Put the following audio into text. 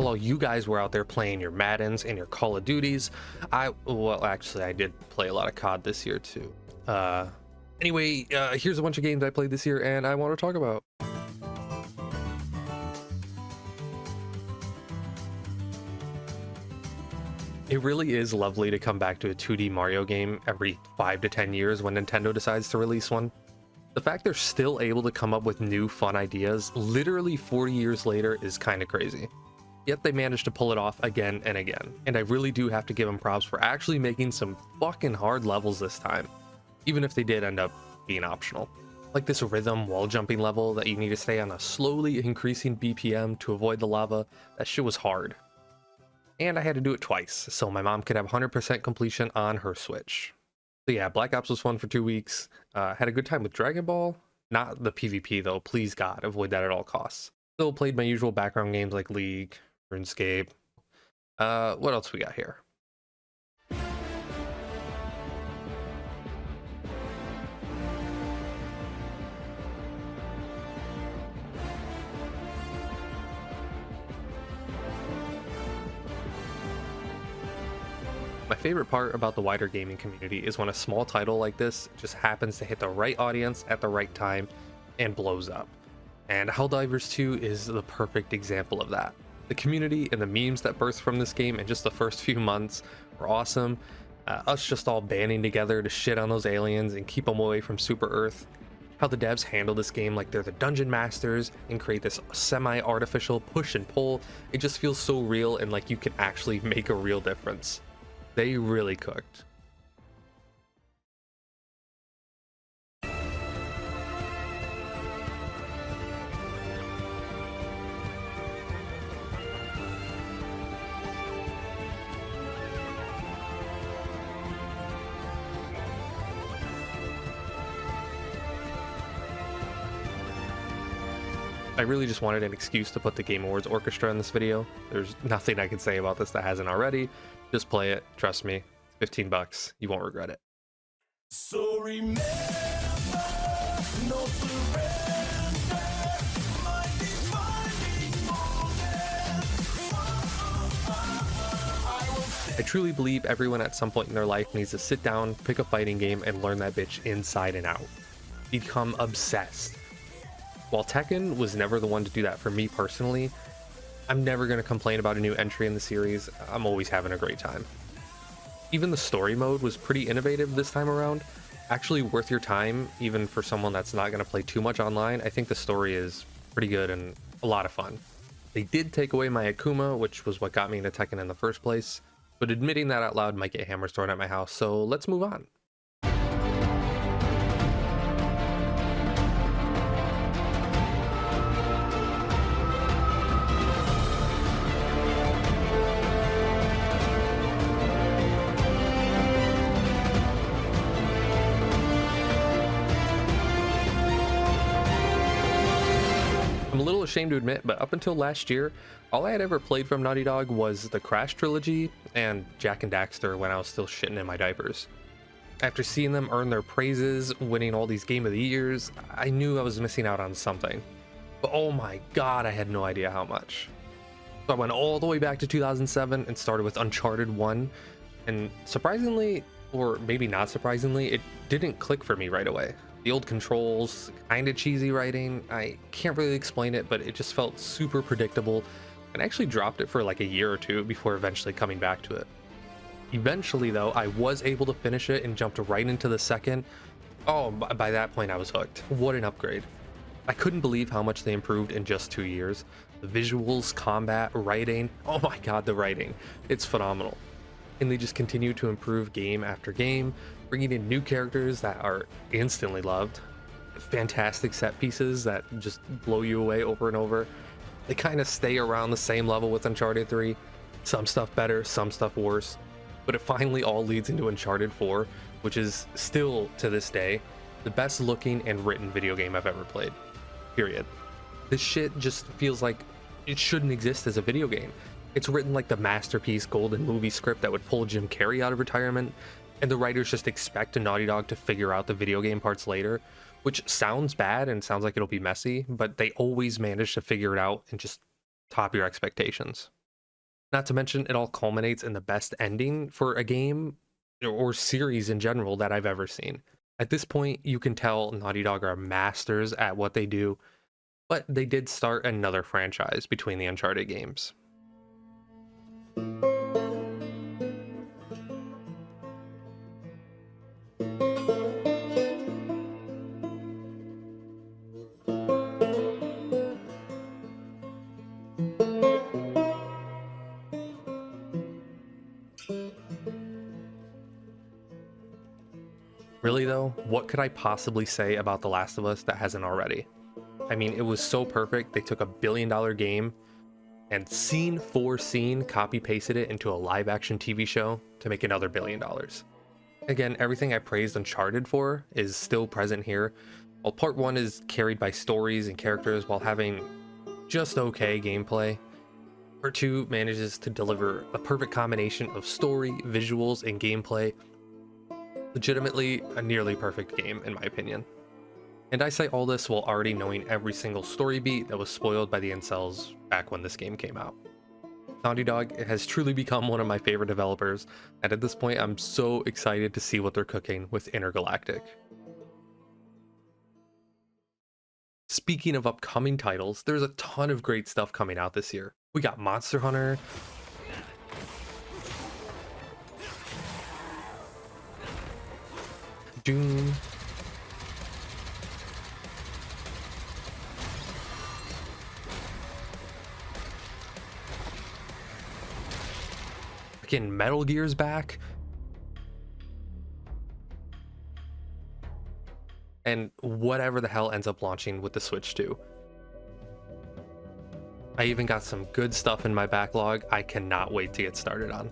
while you guys were out there playing your Maddens and your Call of Duties, well, actually, I did play a lot of COD this year too. Anyway, here's a bunch of games I played this year and I want to talk about. It really is lovely to come back to a 2D Mario game every 5 to 10 years when Nintendo decides to release one. The fact they're still able to come up with new fun ideas literally 40 years later is kind of crazy. Yet they managed to pull it off again and again, and I really do have to give them props for actually making some fucking hard levels this time, even if they did end up being optional. Like this rhythm wall jumping level that you need to stay on a slowly increasing BPM to avoid the lava. That shit was hard. And I had to do it twice, so my mom could have 100% completion on her Switch. So yeah, Black Ops was fun for 2 weeks. Had a good time with Dragon Ball. Not the PvP though, please God, avoid that at all costs. Still played my usual background games like League, RuneScape. What else we got here? My favorite part about the wider gaming community is when a small title like this just happens to hit the right audience at the right time and blows up. And Helldivers 2 is the perfect example of that. The community and the memes that burst from this game in just the first few months were awesome. Us just all banding together to shit on those aliens and keep them away from Super Earth. How the devs handle this game like they're the dungeon masters and create this semi-artificial push and pull. It just feels so real and like you can actually make a real difference. They really cooked. I really just wanted an excuse to put the Game Awards orchestra in this video. There's nothing I can say about this that hasn't already. Just play it, trust me. $15, you won't regret it. So remember, no surrender, my defining moment. I truly believe everyone at some point in their life needs to sit down, pick a fighting game, and learn that bitch inside and out. Become obsessed. While Tekken was never the one to do that for me personally, I'm never going to complain about a new entry in the series. I'm always having a great time. Even the story mode was pretty innovative this time around. Actually worth your time, even for someone that's not going to play too much online. I think the story is pretty good and a lot of fun. They did take away my Akuma, which was what got me into Tekken in the first place, but admitting that out loud might get hammers thrown at my house, so let's move on. I'm a little ashamed to admit, but up until last year, all I had ever played from Naughty Dog was the Crash trilogy and Jak and Daxter when I was still shitting in my diapers. After seeing them earn their praises, winning all these Game of the Years, I knew I was missing out on something. But oh my god, I had no idea how much. So I went all the way back to 2007 and started with Uncharted 1, and surprisingly, or maybe not surprisingly, it didn't click for me right away. The old controls, kinda cheesy writing, I can't really explain it, but it just felt super predictable, and I actually dropped it for like a year or two before eventually coming back to it. Eventually though, I was able to finish it and jumped right into the second. Oh, by that point I was hooked. What an upgrade. I couldn't believe how much they improved in just 2 years. The visuals, combat, writing, oh my god, the writing. It's phenomenal. And they just continue to improve game after game, bringing in new characters that are instantly loved, fantastic set pieces that just blow you away over and over. They kind of stay around the same level with Uncharted 3, some stuff better, some stuff worse, but it finally all leads into Uncharted 4, which is still, to this day, the best looking and written video game I've ever played, period. This shit just feels like it shouldn't exist as a video game. It's written like the masterpiece golden movie script that would pull Jim Carrey out of retirement, and the writers just expect a Naughty Dog to figure out the video game parts later, which sounds bad and sounds like it'll be messy, but they always manage to figure it out and just top your expectations. Not to mention, it all culminates in the best ending for a game or series in general that I've ever seen. At this point, you can tell Naughty Dog are masters at what they do, but they did start another franchise between the Uncharted games. Really though, what could I possibly say about The Last of Us that hasn't already? I mean, it was so perfect. They took $1 billion game and scene for scene copy pasted it into a live action TV show to make another $1 billion. Again, everything I praised Uncharted for is still present here. While part 1 is carried by stories and characters while having just okay gameplay, part 2 manages to deliver a perfect combination of story, visuals, and gameplay. Legitimately a nearly perfect game in my opinion. And I say all this while already knowing every single story beat that was spoiled by the incels back when this game came out. Naughty Dog has truly become one of my favorite developers, and at this point I'm so excited to see what they're cooking with Intergalactic. Speaking of upcoming titles, there's a ton of great stuff coming out this year. We got Monster Hunter, Doom, again, Metal Gear's back, and whatever the hell ends up launching with the Switch 2. I even got some good stuff in my backlog I cannot wait to get started on.